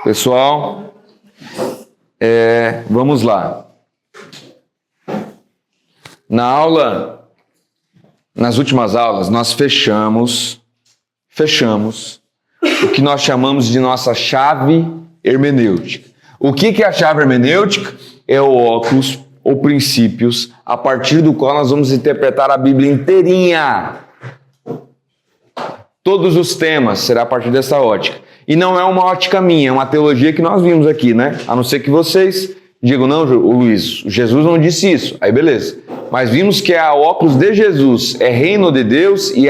Pessoal, vamos lá. Nas últimas aulas, nós fechamos o que nós chamamos de nossa chave hermenêutica. O que é a chave hermenêutica? É o óculos ou princípios a partir do qual nós vamos interpretar a Bíblia inteirinha. Todos os temas será a partir dessa ótica. E não é uma ótica minha, é uma teologia que nós vimos aqui, né? A não ser que vocês digam, não, Luiz, Jesus não disse isso. Aí beleza. Mas vimos que a óculos de Jesus é reino de Deus e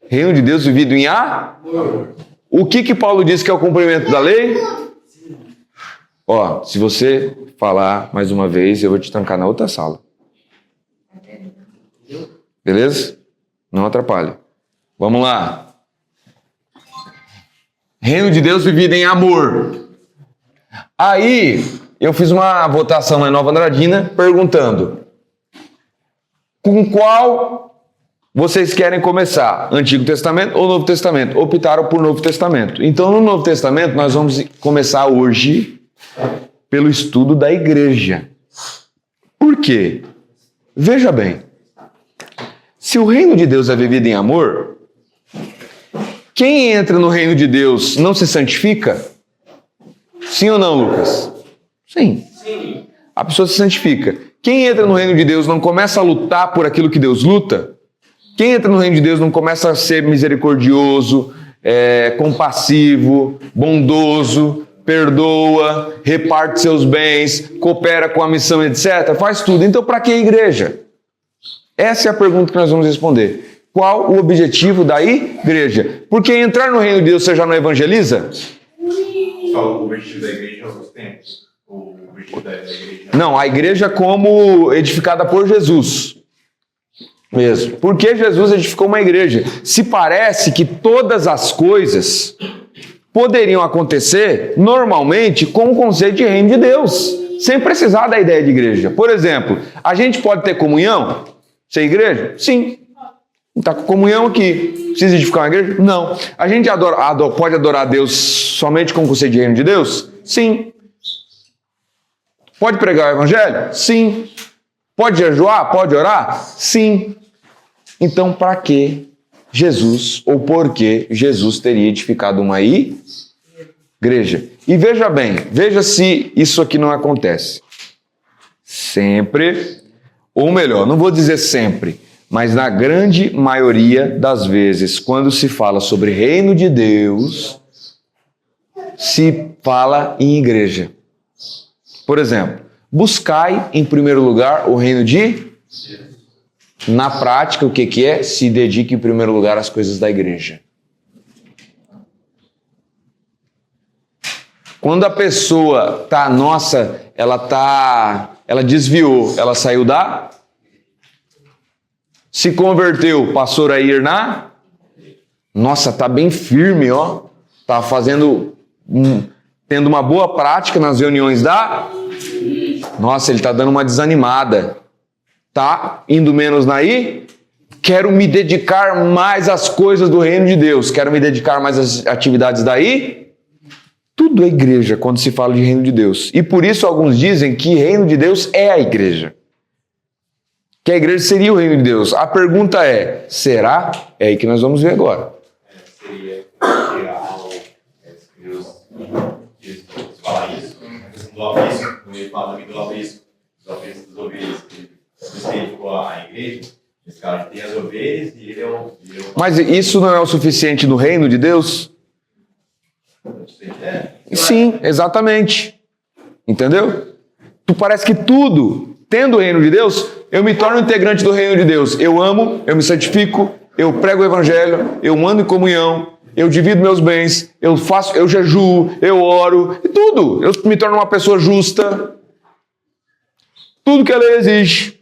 reino de Deus vivido em amor. O que Paulo diz que é o cumprimento da lei? Ó, se você falar mais uma vez, eu vou te trancar na outra sala. Beleza? Não atrapalhe. Vamos lá. Reino de Deus vivido em amor. Aí, eu fiz uma votação na Nova Andradina perguntando: com qual vocês querem começar? Antigo Testamento ou Novo Testamento? Optaram por Novo Testamento. Então, no Novo Testamento, nós vamos começar hoje pelo estudo da igreja. Por quê? Veja bem. Se o reino de Deus é vivido em amor, quem entra no reino de Deus não se santifica? Sim ou não, Lucas? Sim. A pessoa se santifica. Quem entra no reino de Deus não começa a lutar por aquilo que Deus luta? Quem entra no reino de Deus não começa a ser misericordioso, compassivo, bondoso, perdoa, reparte seus bens, coopera com a missão, etc. Faz tudo. Então, para que a igreja? Essa é a pergunta que nós vamos responder. Qual o objetivo da igreja? Porque entrar no reino de Deus você já não evangeliza? Só o objetivo da igreja nos tempos? O objetivo da igreja? Não, a igreja como edificada por Jesus. Mesmo. Porque Jesus edificou uma igreja. Se parece que todas as coisas poderiam acontecer normalmente com o conceito de reino de Deus, sem precisar da ideia de igreja. Por exemplo, a gente pode ter comunhão sem igreja? Sim. Está com comunhão aqui. Precisa edificar uma igreja? Não. A gente pode adorar a Deus somente com o conceito de reino de Deus? Sim. Pode pregar o evangelho? Sim. Pode jejuar? Pode orar? Sim. Então, para que Jesus, ou por que Jesus teria edificado uma igreja? E veja bem, veja se isso aqui não acontece. Sempre, ou melhor, não vou dizer sempre, mas na grande maioria das vezes, quando se fala sobre reino de Deus, se fala em igreja. Por exemplo, buscai em primeiro lugar o reino de Deus. Na prática, o que é? Se dedique em primeiro lugar às coisas da igreja. Quando a pessoa ela desviou, ela saiu se converteu, passou a ir nossa, tá bem firme, ó. Tá tendo uma boa prática nas reuniões nossa, ele tá dando uma desanimada. Tá indo menos quero me dedicar mais às coisas do reino de Deus, quero me dedicar mais às atividades tudo é igreja quando se fala de reino de Deus. E por isso alguns dizem que reino de Deus é a igreja. Que a igreja seria o reino de Deus. A pergunta é, será? É aí que nós vamos ver agora. Seria algo Jesus falar isso, do aprisco, quando ele fala também do aprisco, dos ovelhas, ele ficou a igreja, esse cara tem as ovelhas e ele é o... Mas isso não é o suficiente no reino de Deus? Sim, exatamente. Entendeu? Tu parece que tudo, tendo o reino de Deus, eu me torno integrante do reino de Deus. Eu amo, eu me santifico, eu prego o evangelho, eu ando em comunhão, eu divido meus bens, eu jejuo, eu oro, e tudo. Eu me torno uma pessoa justa. Tudo que a lei exige.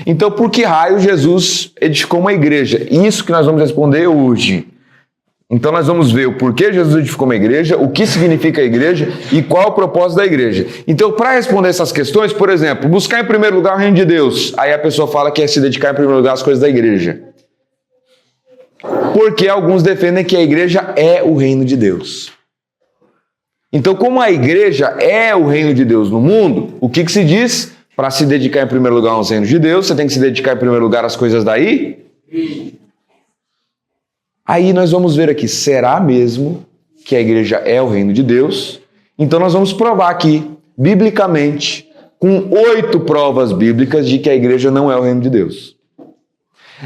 Então, por que raio Jesus edificou uma igreja? Isso que nós vamos responder hoje. Então, nós vamos ver o porquê Jesus edificou uma igreja, o que significa a igreja e qual é o propósito da igreja. Então, para responder essas questões, por exemplo, buscar em primeiro lugar o reino de Deus. Aí a pessoa fala que é se dedicar em primeiro lugar às coisas da igreja. Porque alguns defendem que a igreja é o reino de Deus. Então, como a igreja é o reino de Deus no mundo, o que se diz? Para se dedicar em primeiro lugar aos reinos de Deus, você tem que se dedicar em primeiro lugar às coisas daí? Aí nós vamos ver aqui, será mesmo que a igreja é o reino de Deus? Então nós vamos provar aqui, biblicamente, com 8 provas bíblicas de que a igreja não é o reino de Deus.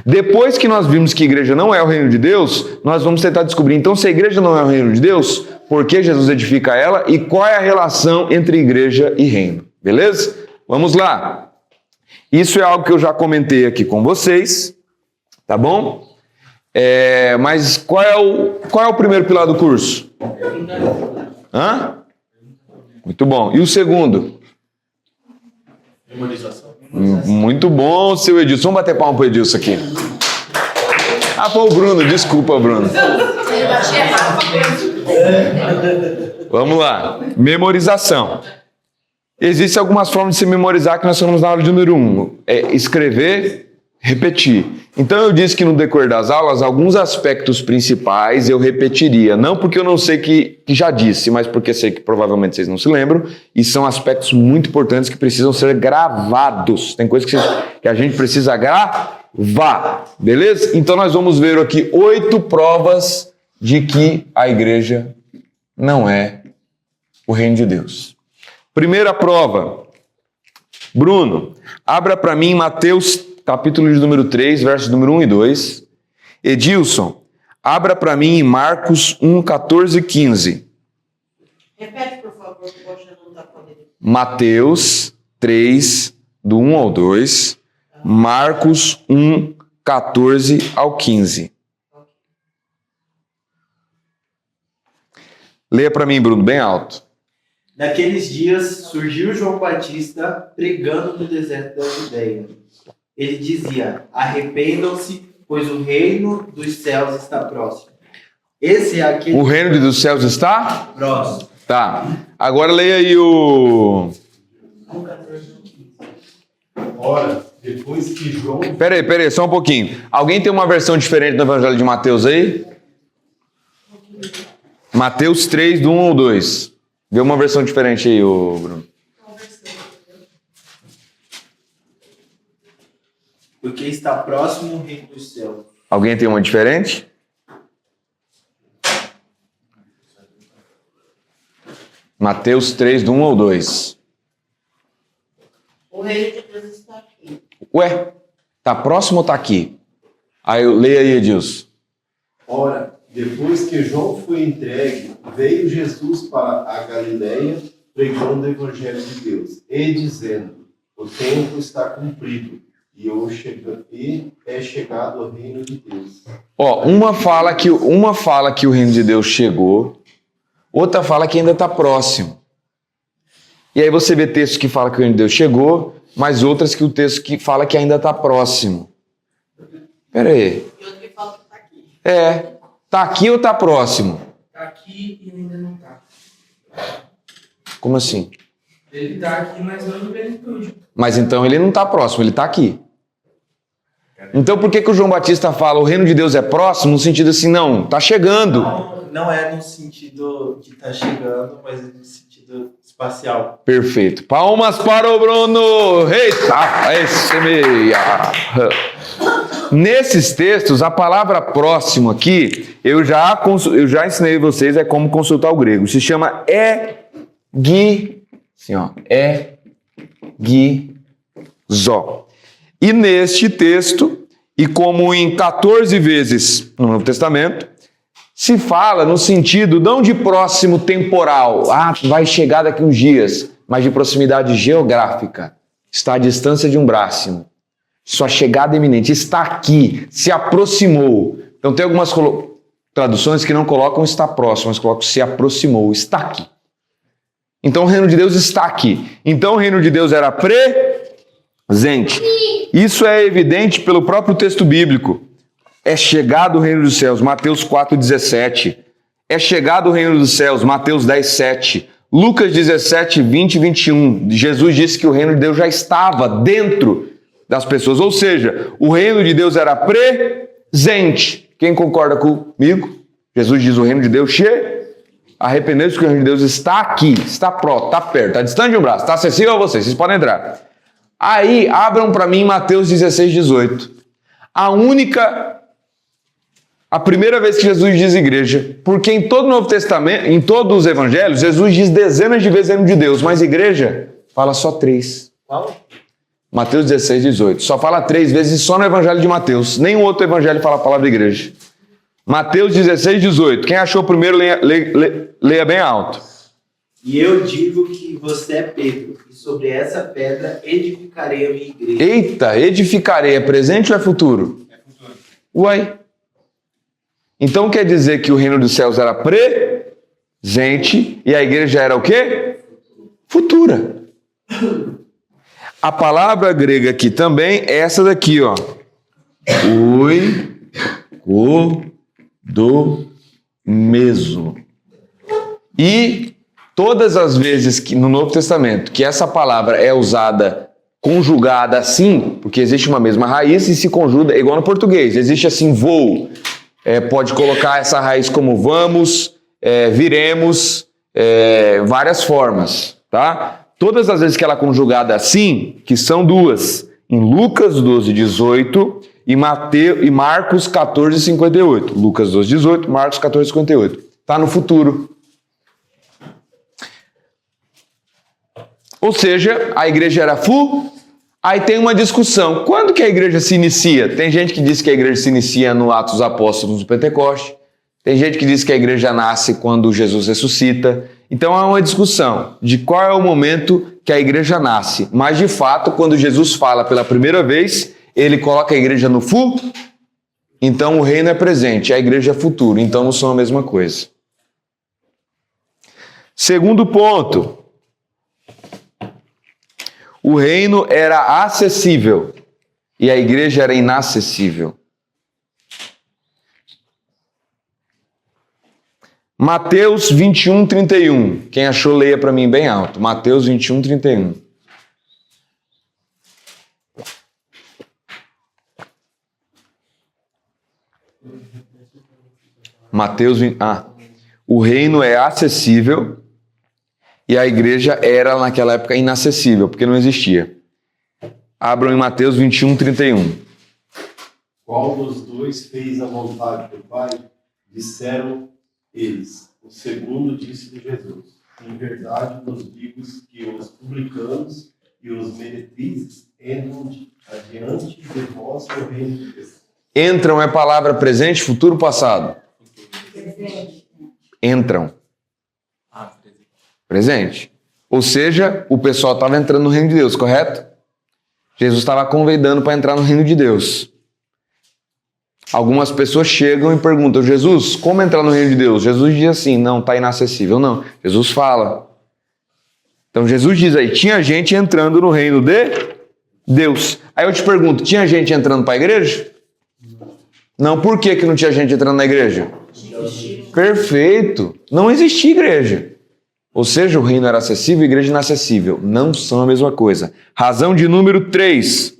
Depois que nós vimos que a igreja não é o reino de Deus, nós vamos tentar descobrir, então, se a igreja não é o reino de Deus, por que Jesus edifica ela e qual é a relação entre igreja e reino. Beleza? Vamos lá. Isso é algo que eu já comentei aqui com vocês, tá bom? Mas qual é o primeiro pilar do curso? Hã? Muito bom. E o segundo? Memorização. Muito bom, seu Edilson. Vamos bater palma pro Edilson aqui. Ah, foi o Bruno. Desculpa, Bruno. Vamos lá. Memorização. Existem algumas formas de se memorizar que nós falamos na aula de número 1. Escrever, repetir. Então eu disse que no decorrer das aulas, alguns aspectos principais eu repetiria. Não porque eu não sei que já disse, mas porque sei que provavelmente vocês não se lembram. E são aspectos muito importantes que precisam ser gravados. Tem coisas que a gente precisa gravar. Beleza? Então nós vamos ver aqui 8 provas de que a igreja não é o reino de Deus. Primeira prova. Bruno, abra para mim Mateus capítulo de número 3, versos número 1 e 2. Edilson, abra para mim em Marcos 1, 14 e 15. Repete, por favor, que o Bocha não está podendo. Mateus 3, do 1 ao 2. Marcos 1, 14 ao 15. Leia para mim, Bruno, bem alto. Naqueles dias surgiu João Batista pregando no deserto da Judeia. Ele dizia: arrependam-se, pois o reino dos céus está próximo. Esse é aquele... O reino dos céus está? Próximo. Tá. Agora leia aí o... Ora, depois que João... Peraí, só um pouquinho. Alguém tem uma versão diferente do Evangelho de Mateus aí? Mateus 3, do 1 ao 2. Vê uma versão diferente aí, Bruno. Porque está próximo o reino dos céus. Alguém tem uma diferente? Mateus 3, do 1 ao 2. O reino de Deus está aqui. Ué, tá próximo ou tá aqui? Aí leia aí, Edilson. Ora, depois que João foi entregue, veio Jesus para a Galileia, pregando o Evangelho de Deus, e dizendo: o tempo está cumprido, e é chegado o reino de Deus. Ó, uma fala que o reino de Deus chegou, outra fala que ainda está próximo. E aí você vê textos que falam que o reino de Deus chegou, mas outras que o texto que fala que ainda está próximo. Pera aí. E outro que fala que está aqui. Tá aqui ou tá próximo? Tá aqui e ainda não tá. Como assim? Ele tá aqui, mas não em plenitude. Mas então ele não tá próximo, ele tá aqui. Então por que o João Batista fala o reino de Deus é próximo, no sentido assim, não, tá chegando. Não é no sentido de estar chegando, mas é no sentido espacial. Perfeito. Palmas para o Bruno! Eita! Esse meia! Nesses textos, a palavra próximo aqui, eu já ensinei vocês como consultar o grego. Se chama assim, ó, zó. E neste texto, e como em 14 vezes no Novo Testamento, se fala no sentido não de próximo temporal, vai chegar daqui uns dias, mas de proximidade geográfica. Está à distância de um braço. Sua chegada iminente, está aqui, se aproximou. Então tem algumas traduções que não colocam está próximo, mas colocam se aproximou, está aqui. Então o reino de Deus está aqui. Então o reino de Deus era presente. Isso é evidente pelo próprio texto bíblico. É chegado o reino dos céus, Mateus 4,17. É chegado o reino dos céus, Mateus 10,7. Lucas 17, 20 e 21. Jesus disse que o reino de Deus já estava dentro das pessoas. Ou seja, o reino de Deus era presente. Quem concorda comigo? Jesus diz o reino de Deus arrependeu-se que o reino de Deus está aqui, está próximo, está perto, está distante de um braço, está acessível a vocês podem entrar. Aí, abram para mim Mateus 16, 18. A primeira vez que Jesus diz igreja, porque em todo o Novo Testamento, em todos os evangelhos, Jesus diz dezenas de vezes reino de Deus, mas igreja fala só 3. Qual? Mateus 16, 18. Só fala 3 vezes só no evangelho de Mateus. Nenhum outro evangelho fala a palavra igreja. Mateus 16, 18. Quem achou primeiro, leia bem alto. E eu digo que você é Pedro, e sobre essa pedra edificarei a minha igreja. Eita, edificarei. É presente ou é futuro? É futuro. Uai. Então quer dizer que o reino dos céus era presente e a igreja era o quê? Futura. A palavra grega aqui também é essa daqui, ó. Do mesmo. E todas as vezes que no Novo Testamento que essa palavra é usada conjugada assim, porque existe uma mesma raiz e se conjuga, igual no português, existe assim vou, pode colocar essa raiz como vamos, viremos, várias formas, tá? Todas as vezes que ela é conjugada assim, que são duas, em Lucas 12, 18 e Marcos 14, 58. Lucas 12, 18, Marcos 14, 58. Está no futuro. Ou seja, a igreja era aí tem uma discussão. Quando que a igreja se inicia? Tem gente que diz que a igreja se inicia no Atos dos Apóstolos do Pentecoste. Tem gente que diz que a igreja nasce quando Jesus ressuscita. Então há uma discussão de qual é o momento que a igreja nasce. Mas de fato, quando Jesus fala pela primeira vez, ele coloca a igreja no então o reino é presente, a igreja é futuro, então não são a mesma coisa. Segundo ponto, o reino era acessível e a igreja era inacessível. Mateus 21, 31. Quem achou, leia para mim bem alto. Mateus 21, 31. Mateus 20. O reino é acessível e a igreja era naquela época inacessível, porque não existia. Abram em Mateus 21, 31. Qual dos dois fez a vontade do Pai? Disseram eles. O segundo disse-lhe Jesus: em verdade vos digo que os publicanos e os meretrizes entram adiante de vós no reino de Deus. Entram é palavra presente, futuro, passado? Entram. Presente. Ou seja, o pessoal estava entrando no reino de Deus, correto? Jesus estava convidando para entrar no reino de Deus. Algumas pessoas chegam e perguntam: Jesus, como entrar no reino de Deus? Jesus diz assim: não, está inacessível. Não, Jesus fala. Então Jesus diz aí, tinha gente entrando no reino de Deus. Aí eu te pergunto, tinha gente entrando para a igreja? Não, por que não tinha gente entrando na igreja? Perfeito. Não existia igreja. Ou seja, o reino era acessível e a igreja inacessível. Não são a mesma coisa. Razão de número 3.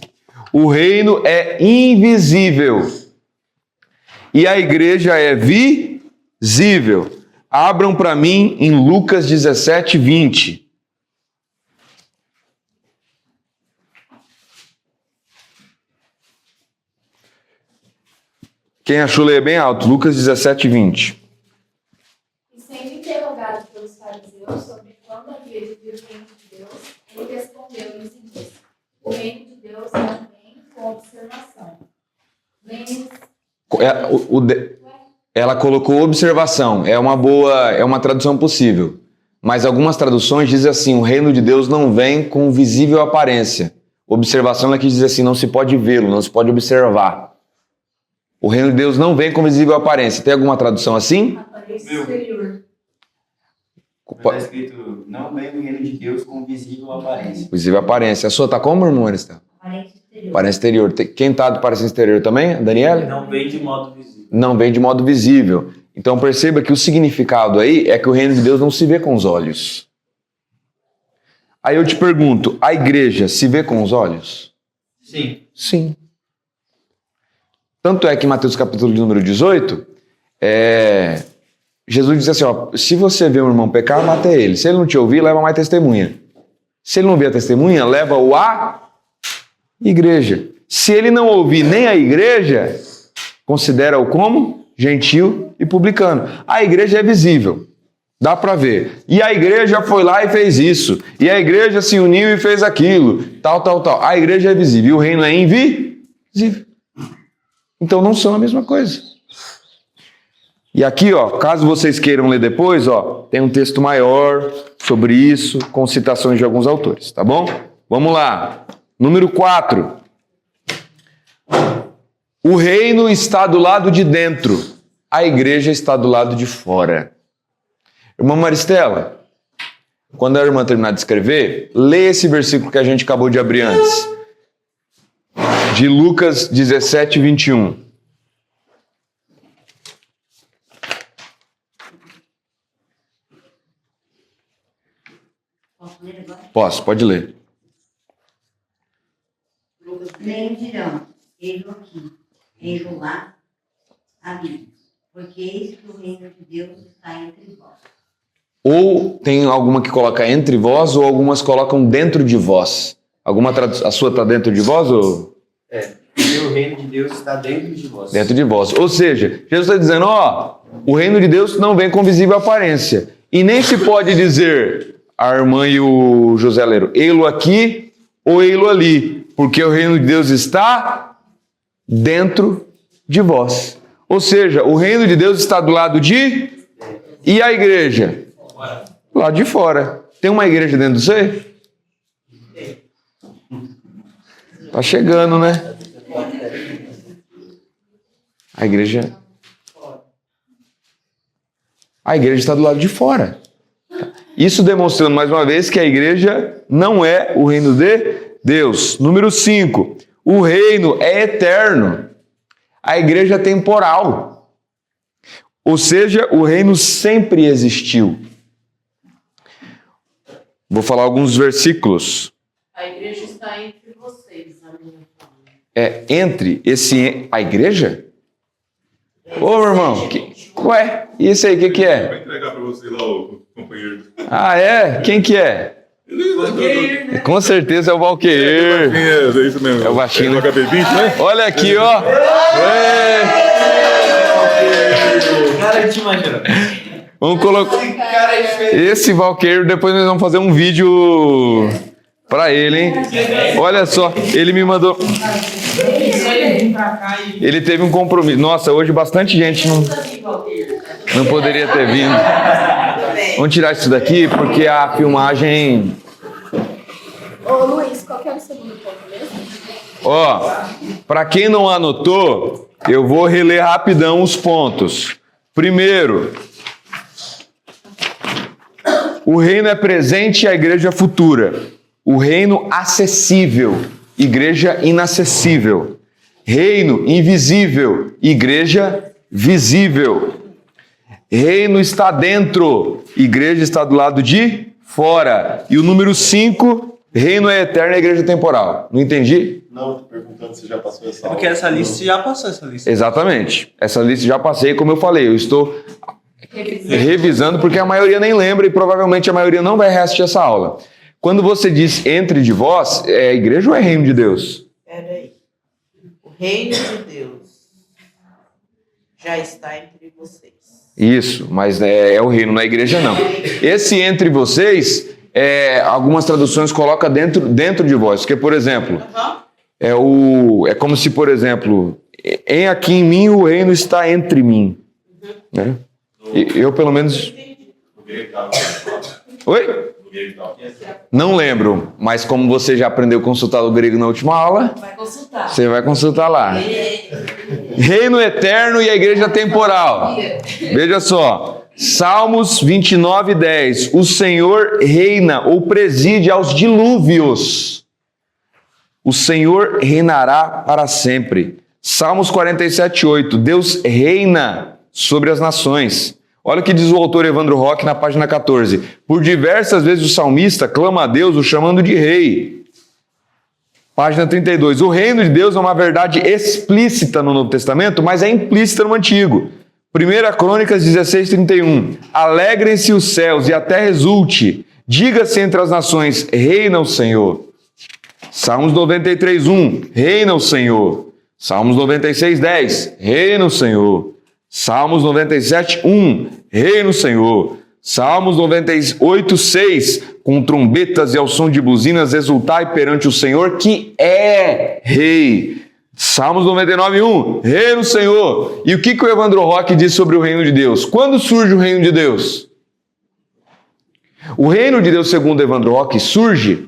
O reino é invisível e a igreja é visível. Abram para mim em Lucas 17, 20. Quem achou, leia bem alto. Lucas 17, 20. E sendo interrogado pelos fariseus sobre quando havia de vir o reino de Deus, ele respondeu-lhes e disse: o reino de Deus vem com observação. Ela colocou observação. É uma tradução possível. Mas algumas traduções dizem assim: o reino de Deus não vem com visível aparência. Observação é que diz assim: não se pode vê-lo, não se pode observar. O reino de Deus não vem com visível aparência. Tem alguma tradução assim? Aparência exterior. Está escrito: não vem o reino de Deus com visível aparência. Visível aparência. A sua está como, irmã Maristela? Aparência exterior. Aparência exterior. Quem está do aparência exterior também? Daniela? Não vem de modo visível. Não vem de modo visível. Então perceba que o significado aí é que o reino de Deus não se vê com os olhos. Aí eu te pergunto, a igreja se vê com os olhos? Sim. Sim. Tanto é que em Mateus capítulo de número 18, Jesus diz assim, ó, se você vê um irmão pecar, mata ele. Se ele não te ouvir, leva mais testemunha. Se ele não vê a testemunha, leva-o à igreja. Se ele não ouvir nem a igreja, considera-o como gentil e publicano. A igreja é visível, dá para ver. E a igreja foi lá e fez isso. E a igreja se uniu e fez aquilo. Tal. A igreja é visível. E o reino é invisível. Então não são a mesma coisa. E aqui, ó, caso vocês queiram ler depois, ó, tem um texto maior sobre isso, com citações de alguns autores, tá bom? Vamos lá. Número 4. O reino está do lado de dentro, a igreja está do lado de fora. Irmã Maristela, quando a irmã terminar de escrever, lê esse versículo que a gente acabou de abrir antes, de Lucas 17, 21. Posso ler agora? Posso, pode ler. Nem dirão, eis-o aqui, eis-o lá, ali, porque eis que o reino de Deus está entre vós. Ou tem alguma que coloca entre vós, ou algumas colocam dentro de vós. A sua está dentro de vós? Ou? Porque o reino de Deus está dentro de vós. Dentro de vós. Ou seja, Jesus está dizendo, ó, o reino de Deus não vem com visível aparência. E nem se pode dizer, a irmã e o José Leiro, ei-lo aqui ou ei-lo ali, porque o reino de Deus está dentro de vós. Ou seja, o reino de Deus está do lado de... E a igreja? Do lado de fora. Tem uma igreja dentro de você? Tá chegando, né? A igreja está do lado de fora. Isso demonstrando mais uma vez que a igreja não é o reino de Deus. Número 5. O reino é eterno. A igreja é temporal. Ou seja, o reino sempre existiu. Vou falar alguns versículos. A igreja está entre vocês, a minha A igreja? Ô, meu irmão, ué, e esse aí, o que é? Vai entregar para você lá o companheiro. Ah, é? Quem que é? Com certeza é o Valqueir. É isso mesmo. É o baixinho, né? É o HB20, né? Olha aqui, ó. Cara, te imagina. Vamos colocar... Esse Valqueir, depois nós vamos fazer um vídeo pra ele, hein? Olha só, ele me mandou... Ele teve um compromisso. Nossa, hoje bastante gente não poderia ter vindo. Vamos tirar isso daqui, porque a filmagem... Ô, Luiz, qual que é o segundo ponto mesmo? Ó, para quem não anotou, eu vou reler rapidão os pontos. Primeiro, o reino é presente e a igreja é futura. O reino acessível, igreja inacessível. Reino invisível, igreja visível. Reino está dentro, igreja está do lado de fora. E o número 5, reino é eterno e a igreja é temporal. Não entendi? Não, tô perguntando se já passou essa aula. Porque essa lista já passou essa lista. Exatamente. Essa lista já passei, como eu falei. Eu estou revisando porque a maioria nem lembra e provavelmente a maioria não vai reassistir essa aula. Quando você diz entre de vós, é igreja ou é reino de Deus? Peraí. O reino de Deus já está entre vocês. Isso, mas é o reino, não é igreja não. Esse entre vocês, algumas traduções colocam dentro de vós. Porque, por exemplo, é como se, por exemplo, aqui em mim o reino está entre mim. Né? Eu, pelo menos... Oi? Não lembro, mas como você já aprendeu a consultar o grego na última aula, Vai consultar. você vai consultar lá. Reino eterno e a igreja temporal. Veja só, Salmos 29, 10. O Senhor reina ou preside aos dilúvios. O Senhor reinará para sempre. Salmos 47, 8. Deus reina sobre as nações. Olha o que diz o autor Evandro Roque na página 14. Por diversas vezes o salmista clama a Deus o chamando de rei. Página 32. O reino de Deus é uma verdade explícita no Novo Testamento, mas é implícita no Antigo. 1 Crônicas 16:31. Alegrem-se os céus e a terra exulte. Diga-se entre as nações, reina o Senhor. Salmos 93:1. Reina o Senhor. Salmos 96:10. Reina o Senhor. Salmos 97:1. Reina o Senhor. Salmos 98:6. Com trombetas e ao som de buzinas exultai perante o Senhor que é Rei. Salmos 99:1. Reina o Senhor. E o que o Evandro Roque diz sobre o reino de Deus? Quando surge o reino de Deus? O reino de Deus, segundo Evandro Roque, surge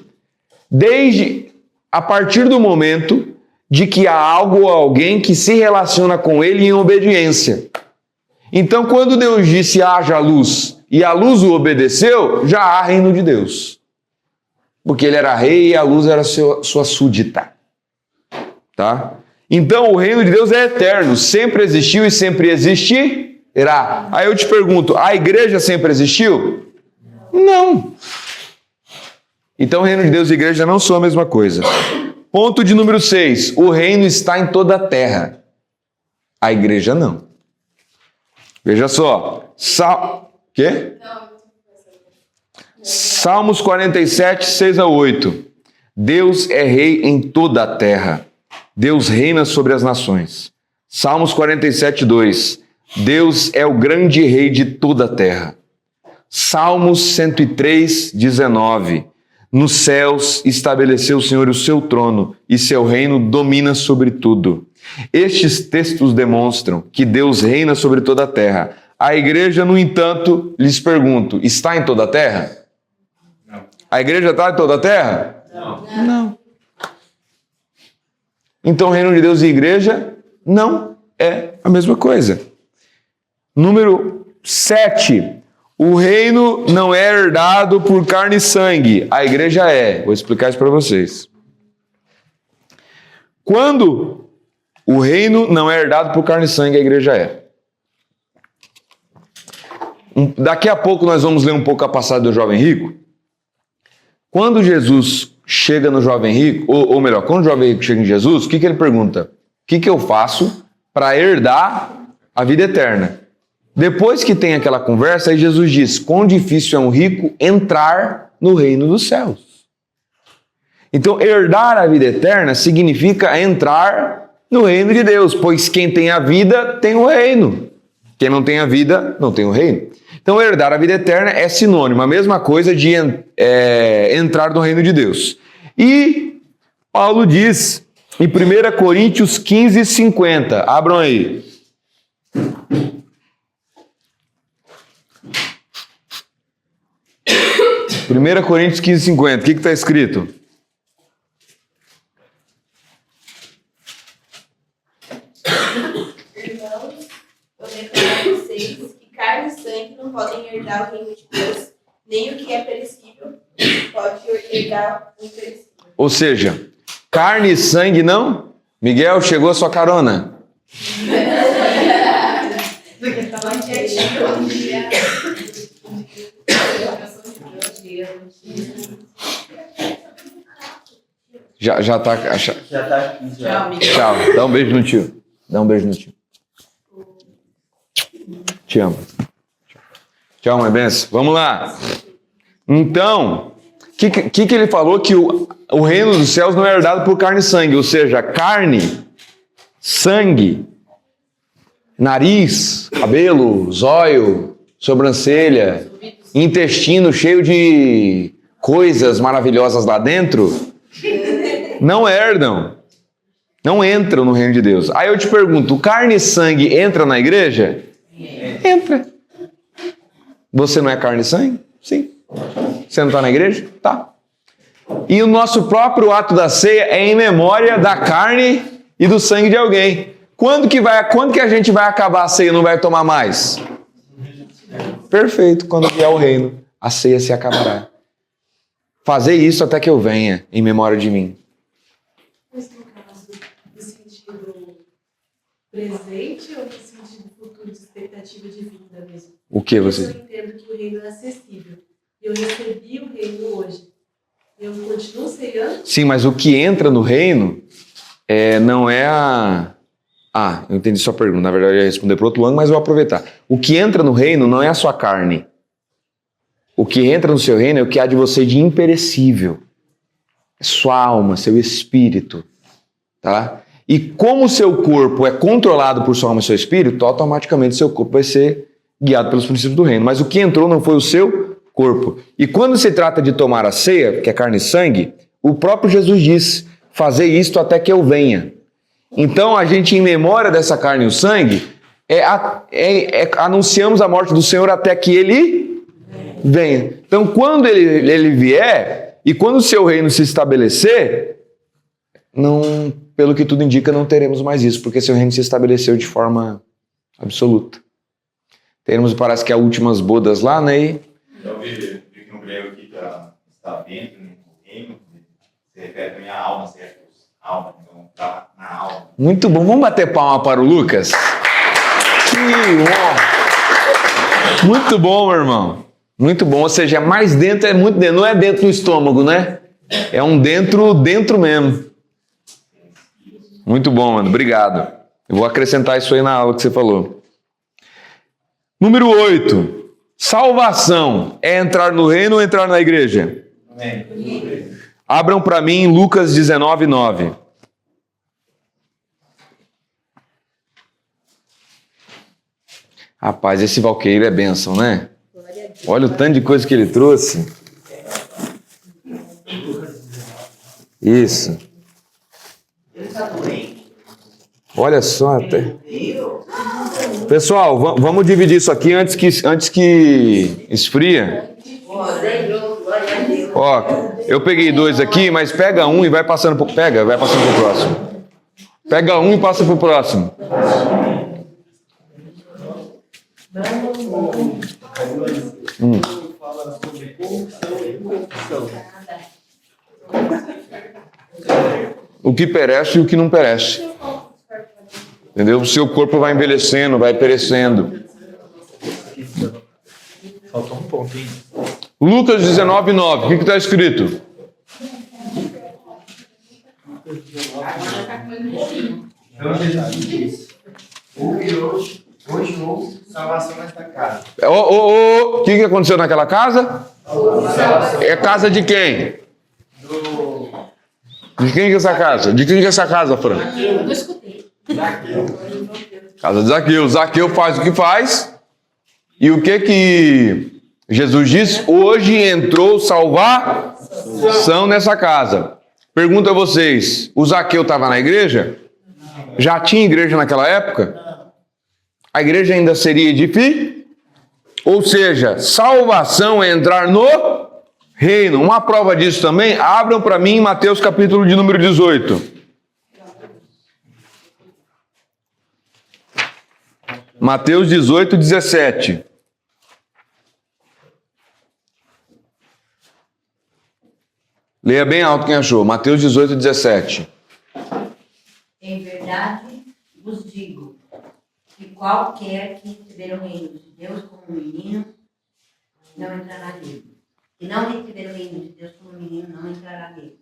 a partir do momento de que há algo ou alguém que se relaciona com ele em obediência. Então, quando Deus disse haja luz e a luz o obedeceu, já há reino de Deus. Porque ele era rei e a luz era sua súdita. Tá? Então, o reino de Deus é eterno, sempre existiu e sempre existirá. Aí eu te pergunto, a igreja sempre existiu? Não. Então, o reino de Deus e a igreja não são a mesma coisa. Ponto de número 6. O reino está em toda a terra. A igreja não. Veja só. Quê? Salmos 47, 6-8. Deus é rei em toda a terra. Deus reina sobre as nações. Salmos 47, 2. Deus é o grande rei de toda a terra. Salmos 103, 19. Nos céus estabeleceu o Senhor o seu trono e seu reino domina sobre tudo. Estes textos demonstram que Deus reina sobre toda a terra. A igreja, no entanto, lhes pergunto, está em toda a terra? Não. A igreja está em toda a terra? Não. Não. Então, o reino de Deus e igreja não é a mesma coisa. Número 7. O reino não é herdado por carne e sangue. A igreja é. Vou explicar isso para vocês. Quando o reino não é herdado por carne e sangue, a igreja é. Daqui a pouco nós vamos ler um pouco a passagem do jovem rico. Quando Jesus chega no jovem rico, ou melhor, quando o jovem rico chega em Jesus, o que ele pergunta? O que eu faço para herdar a vida eterna? Depois que tem aquela conversa, aí Jesus diz, quão difícil é um rico entrar no reino dos céus. Então, herdar a vida eterna significa entrar no reino de Deus, pois quem tem a vida tem o reino. Quem não tem a vida, não tem o reino. Então, herdar a vida eterna é sinônimo, a mesma coisa de entrar no reino de Deus. E Paulo diz em 1 Coríntios 15, 50, abram aí. 1 Coríntios 15, 50, o que está escrito? Irmãos, eu declaro a vocês que carne e sangue não podem herdar o reino de Deus, nem o que é perecível pode herdar o imperecível. Ou seja, carne e sangue não? Miguel, chegou a sua carona. Já tá aqui. Já. Tchau. Dá um beijo no tio. Te amo. Tchau, mãe benção. Vamos lá. Então, o que ele falou? Que o reino dos céus não é herdado por carne e sangue. Ou seja, carne, sangue, nariz, cabelo, zóio, sobrancelha, intestino cheio de coisas maravilhosas lá dentro, não herdam, não entram no reino de Deus. Aí eu te pergunto, carne e sangue entra na igreja? Entra. Você não é carne e sangue? Sim. Você não está na igreja? Tá. E o nosso próprio ato da ceia é em memória da carne e do sangue de alguém. Quando que a gente vai acabar a ceia e não vai tomar mais? Perfeito. Quando vier o reino, a ceia se acabará. Fazer isso até que eu venha, em memória de mim. Mas no caso, no sentido presente ou no sentido futuro de expectativa de vida mesmo? O que você? Eu entendo que o reino é acessível. Eu recebi o reino hoje. Eu continuo ceiando? Sim, mas o que entra no reino não é a... Ah, eu entendi sua pergunta. Na verdade, eu ia responder por outro ângulo, mas eu vou aproveitar. O que entra no reino não é a sua carne. O que entra no seu reino é o que há de você de imperecível. É sua alma, seu espírito. Tá? E como o seu corpo é controlado por sua alma e seu espírito, automaticamente seu corpo vai ser guiado pelos princípios do reino. Mas o que entrou não foi o seu corpo. E quando se trata de tomar a ceia, que é carne e sangue, o próprio Jesus diz, fazei isto até que eu venha. Então a gente, em memória dessa carne e o sangue, anunciamos a morte do Senhor até que Ele venha. Então quando ele vier, e quando o seu reino se estabelecer, não, pelo que tudo indica, não teremos mais isso, porque seu reino se estabeleceu de forma absoluta. Teremos, parece que, as últimas bodas lá, né? Então, veja, que no grego aqui está dentro do reino, se refere também à alma, certo? Alma, então está na alma. Muito bom. Vamos bater palma para o Lucas? Muito bom, meu irmão. Muito bom. Ou seja, mais dentro é muito dentro. Não é dentro do estômago, né? É um dentro mesmo. Muito bom, mano. Obrigado. Eu vou acrescentar isso aí na aula que você falou. Número 8. Salvação é entrar no reino ou entrar na igreja? Amém. Abram para mim Lucas 19:9. Rapaz, esse Valqueiro é bênção, né? Olha o tanto de coisa que ele trouxe. Isso. Olha só até. Pessoal, vamos dividir isso aqui antes que esfria. Ó, eu peguei 2 aqui, mas pega um e vai passando pro próximo. Pega um e passa pro próximo. Fala sobre corrupção e corrupção. O que perece e o que não perece. Entendeu? O seu corpo vai envelhecendo, vai perecendo. Faltou um ponto, hein? Lucas 19:9. O que está escrito? Então Jesus diz: houve hoje salvação nesta casa. O que aconteceu naquela casa? É casa de quem? De quem que é essa casa? De quem que é essa casa, Fran? Eu não escutei. Casa de Zaqueu. Zaqueu faz o que faz. E o que Jesus diz? Hoje entrou salvação nessa casa. Pergunto a vocês, o Zaqueu estava na igreja? Já tinha igreja naquela época? A igreja ainda seria edificada? Ou seja, salvação é entrar no reino. Uma prova disso também, abram para mim Mateus capítulo de número 18. Mateus 18:17. Leia bem alto quem achou. Mateus 18:17. Em verdade vos digo que qualquer que receber o reino de Deus como um menino, não entrará nele. E não receber o reino de Deus como um menino, não entrará nele.